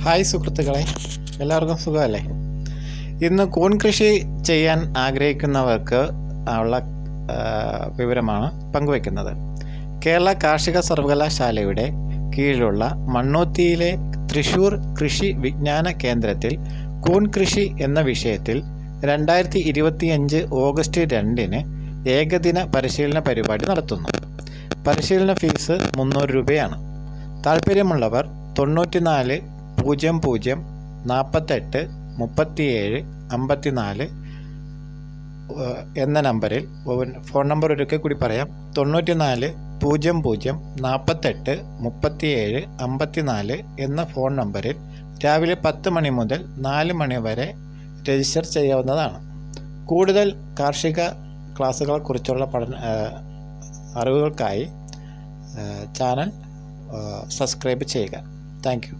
Hi സുഹൃത്തുക്കളെ, എല്ലാവർക്കും സുഖമല്ലേ? ഇന്ന് കൂൺ കൃഷി ചെയ്യാൻ ആഗ്രഹിക്കുന്നവർക്ക് ഉള്ള വിവരമാണ് പങ്കുവയ്ക്കുന്നത്. കേരള കാർഷിക സർവകലാശാലയുടെ കീഴിലുള്ള മണ്ണുത്തിയിലെ തൃശ്ശൂർ കൃഷി വിജ്ഞാന കേന്ദ്രത്തിൽ കൂൺ കൃഷി എന്ന വിഷയത്തിൽ 2025 ഓഗസ്റ്റ് 2 ഏകദിന പരിശീലന പരിപാടി നടത്തുന്നു. പരിശീലന ഫീസ് 300 രൂപയാണ്. താല്പര്യമുള്ളവർ 94 00 48 37 54 എന്ന നമ്പറിൽ, ഫോൺ നമ്പർ ഒരിക്കൽ കൂടി പറയാം, 94 00 48 37 54 എന്ന ഫോൺ നമ്പറിൽ രാവിലെ 10 മണി മുതൽ 4 മണി വരെ രജിസ്റ്റർ ചെയ്യാവുന്നതാണ്. കൂടുതൽ കാർഷിക ക്ലാസ്സുകളെക്കുറിച്ചുള്ള അറിവുകൾക്കായി ചാനൽ സബ്സ്ക്രൈബ് ചെയ്യുക. Thank you.